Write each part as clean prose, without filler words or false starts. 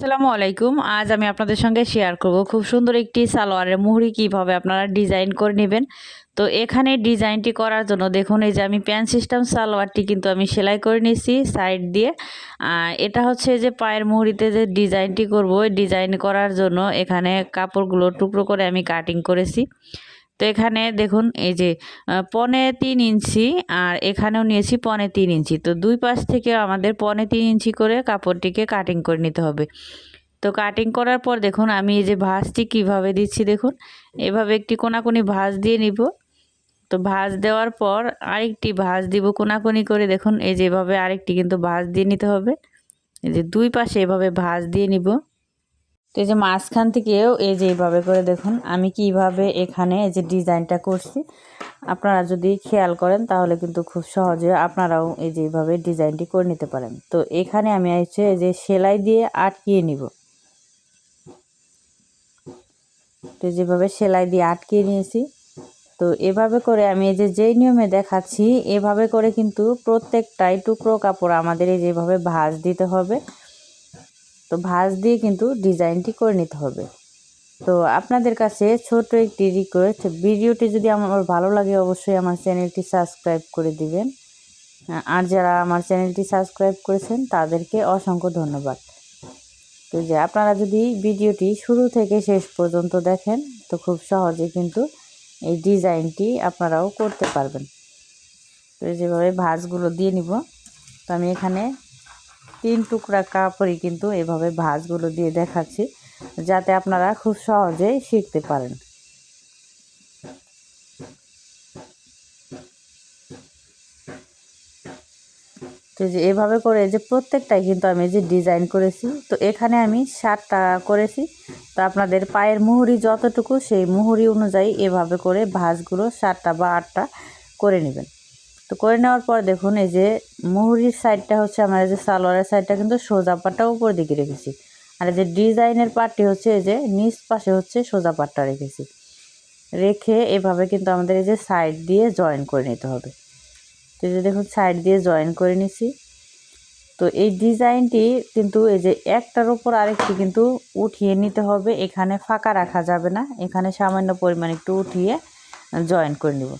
আসসালামু আলাইকুম। আজ আমি আপনাদের সঙ্গে শেয়ার করব খুব সুন্দর একটি সালোয়ারের মুহুরি কিভাবে আপনারা ডিজাইন করে নেবেন। তো এখানে ডিজাইনটি করার জন্য দেখুন এই যে আমি প্যান সিস্টেম সালোয়ারটি কিন্তু আমি সেলাই করে নিয়েছি সাইড দিয়ে। এটা হচ্ছে যে পায়ের মুহুরিতে যে ডিজাইনটি করব, ওই ডিজাইন করার জন্য এখানে কাপড়গুলো টুকরো করে আমি কাটিং করেছি। তো এখানে দেখুন এই যে 3.25 ইঞ্চি আর এখানেও নিয়েছি 3.25 ইঞ্চি। তো দুই পাশ থেকে আমাদের 3.25 ইঞ্চি করে কাপড়টিকে কাটিং করে নিতে হবে। তো কাটিং করার পর দেখুন আমি এই যে ভাঁজটি কিভাবে দিচ্ছি দেখুন, এভাবে একটি কোনাকুনি ভাঁজ দিয়ে নিব। তো ভাঁজ দেওয়ার পর আরেকটি ভাঁজ দিব কোনাকুনি করে, দেখুন এই যেভাবে আরেকটি কিন্তু ভাঁজ দিয়ে নিতে হবে। এই যে দুই পাশে এভাবে ভাঁজ দিয়ে নিব। তো এই যে মাঝখান থেকেও এই যে এইভাবে করে দেখুন আমি কিভাবে এখানে এই যে ডিজাইনটা করছি। আপনারা যদি খেয়াল করেন তাহলে কিন্তু খুব সহজে আপনারাও এই যে এইভাবে ডিজাইনটি করে নিতে পারেন। তো এখানে আমি হচ্ছে এই যে সেলাই দিয়ে আটকিয়ে নিব। তো যেভাবে সেলাই দিয়ে আটকিয়ে নিয়েছি। তো এভাবে করে আমি এই যে যেই নিয়মে দেখাচ্ছি এভাবে করে কিন্তু প্রত্যেকটাই টুকরো কাপড় আমাদের এই যেভাবে ভাঁজ দিতে হবে। তো ভাঁজ দিয়ে কিন্তু ডিজাইনটি করে নিতে হবে। তো আপনাদের কাছে ছোট একটি রিকোয়েস্ট, ভিডিওটি যদি আমার ভালো লাগে অবশ্যই আমার চ্যানেলটি সাবস্ক্রাইব করে দিবেন। আর যারা আমার চ্যানেলটি সাবস্ক্রাইব করেছেন তাদেরকে অসংখ্য ধন্যবাদ। তো যে আপনারা যদি ভিডিওটি শুরু থেকে শেষ পর্যন্ত দেখেন তো খুব সহজে কিন্তু এই ডিজাইনটি আপনারাও করতে পারবেন। তো যেভাবে ভাঁজগুলো দিয়ে নিব। তো আমি এখানে 3 টুকরা কাপড়ই কিন্তু এভাবে ভাঁজগুলো দিয়ে দেখাচ্ছি যাতে আপনারা খুব সহজেই শিখতে পারেন। তো যে এভাবে করে যে প্রত্যেকটাই কিন্তু আমি যে ডিজাইন করেছি। তো এখানে আমি 7টা করেছি। তো আপনাদের পায়ের মুহুরি যতটুকু সেই মুহুরি অনুযায়ী এভাবে করে ভাঁজগুলো 7টা বা 8টা করে নেবেন। তো করে নেওয়ার পর দেখুন এই যে মুহুরির সাইডটা হচ্ছে আমার এই যে সালোয়ারের সাইডটা কিন্তু সোজা পাটটা উপর দিকে রেখেছি। আর এই যে ডিজাইনের পাটটি হচ্ছে এই যে নিচ পাশে হচ্ছে সোজা পাটটা রেখেছি। রেখে এভাবে কিন্তু আমাদের এই যে সাইড দিয়ে জয়েন করে নিতে হবে। তো এই যে দেখুন সাইড দিয়ে জয়েন করে নিছি। তো এই ডিজাইনটি কিন্তু এই যে একটার উপর আরেকটি কিন্তু উঠিয়ে নিতে হবে, এখানে ফাঁকা রাখা যাবে না, এখানে সামান্য পরিমাণ একটু উঠিয়ে জয়েন করে নিব।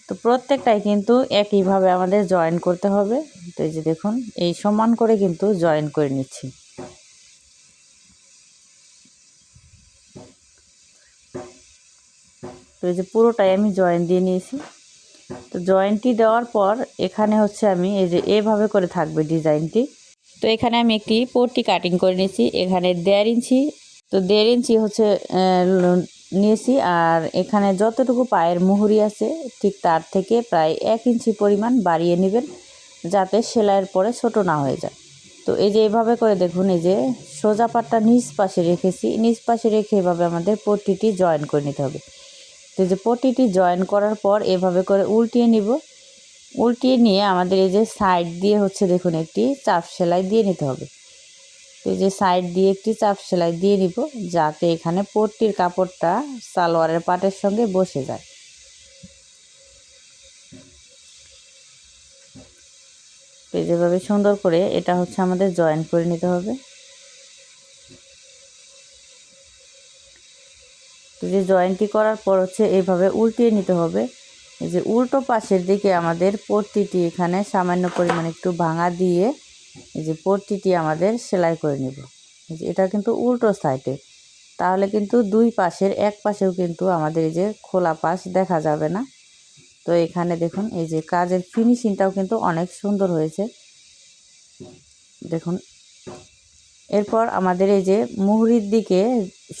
তো প্রত্যেকটাই কিন্তু একইভাবে আমাদের জয়েন করতে হবে। তো এই যে দেখুন এই সমান করে কিন্তু জয়েন করে নিচ্ছি। তো এই যে পুরোটাই আমি জয়েন দিয়ে নিয়েছি। তো জয়েন্টটি দেওয়ার পর এখানে হচ্ছে আমি এই যে এভাবে করে থাকবে ডিজাইনটি। তো এখানে আমি একটি পট্টি কাটিং করে নিয়েছি, এখানে 1.5 ইঞ্চি। তো 1.5 ইঞ্চি হচ্ছে নিয়েছি। আর এখানে যতটুকু পায়ের মুহুরি আছে ঠিক তার থেকে প্রায় 1 ইঞ্চি পরিমাণ বাড়িয়ে নেবেন যাতে সেলাইয়ের পরে ছোট না হয়ে যায়। তো এই যে এভাবে করে দেখুন এই যে সোজা পাটটা নিচ পাশে রেখেছি, নিচ পাশে রেখে এভাবে আমাদের পট্টিটি জয়েন করে নিতে হবে। তো এই যে পট্টিটি জয়েন করার পর এভাবে করে উল্টিয়ে নিব। উল্টিয়ে নিয়ে আমাদের এই যে সাইড দিয়ে হচ্ছে দেখুন একটি চাপ সেলাই দিয়ে নিতে হবে। তো এই যে সাইড দিয়ে একটি চাপ সেলাই দিয়ে নিব যাতে এখানে পট্টির কাপড়টা সালোয়ারের পাটের সঙ্গে বসে যায়। তো যেভাবে সুন্দর করে এটা হচ্ছে আমাদের জয়েন করে নিতে হবে। তো যে জয়েন্টটি করার পর হচ্ছে এইভাবে উল্টিয়ে নিতে হবে। এই যে উল্টো পাশের দিকে আমাদের পট্টিটি এখানে সামান্য পরিমাণ একটু ভাঙা দিয়ে এই যে পট্টিটি আমাদের সেলাই করে নিব। এই যে এটা কিন্তু উল্টো সাইডে, তাহলে কিন্তু দুই পাশের এক পাশেও কিন্তু আমাদের এই যে খোলা পাশ দেখা যাবে না। তো এখানে দেখুন এই যে কাজের ফিনিশিংটাও কিন্তু অনেক সুন্দর হয়েছে দেখুন। এরপর আমাদের এই যে মুহুরির দিকে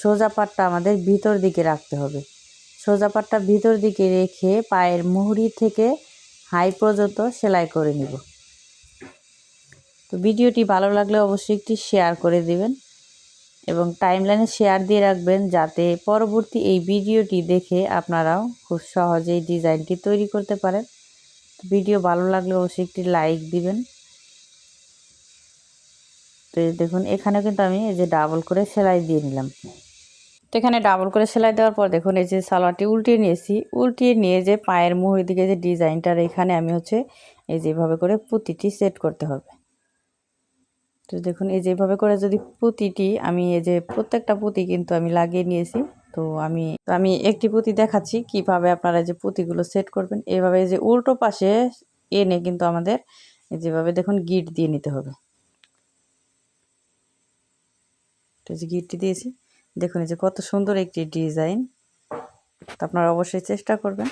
সোজা পাটটা আমাদের ভিতর দিকে রাখতে হবে। সোজা পাটটা ভিতর দিকে রেখে পায়ের মুহুরি থেকে হাই পর্যন্ত সেলাই করে নিব। তো ভিডিওটি ভালো লাগলে অবশ্যই একটি শেয়ার করে দিবেন এবং টাইমলাইনে শেয়ার দিয়ে রাখবেন যাতে পরবর্তী এই ভিডিওটি দেখে আপনারাও খুব সহজেই ডিজাইনটি তৈরি করতে পারেন। ভিডিও ভালো লাগলে অবশ্যই একটি লাইক দিবেন। তো দেখুন এখানে কিন্তু আমি এই যে ডাবল করে সেলাই দিয়ে নিলাম। তো এখানে ডাবল করে সেলাই দেওয়ার পর দেখুন এই যে সালোয়ারটি উল্টিয়ে নিয়েছি। উল্টিয়ে নিয়ে যে পায়ের মুহুরির দিকে যে ডিজাইনটার এখানে আমি হচ্ছে এই যেভাবে করে পুঁতিটি সেট করতে হবে। তো দেখুন এই যেভাবে করে যদি পুঁতিটি আমি এই যে প্রত্যেকটা পুঁতি কিন্তু আমি লাগিয়ে নিয়েছি। তো আমি একটি পুঁতি দেখাচ্ছি কিভাবে আপনারা যে পুঁতিগুলো সেট করবেন। এভাবে যে উল্টো পাশে এনে কিন্তু আমাদের যেভাবে দেখুন গিট দিয়ে নিতে হবে। তো যে গিটটি দিয়েছি, দেখুন এই যে কত সুন্দর একটি ডিজাইন। তো আপনারা অবশ্যই চেষ্টা করবেন।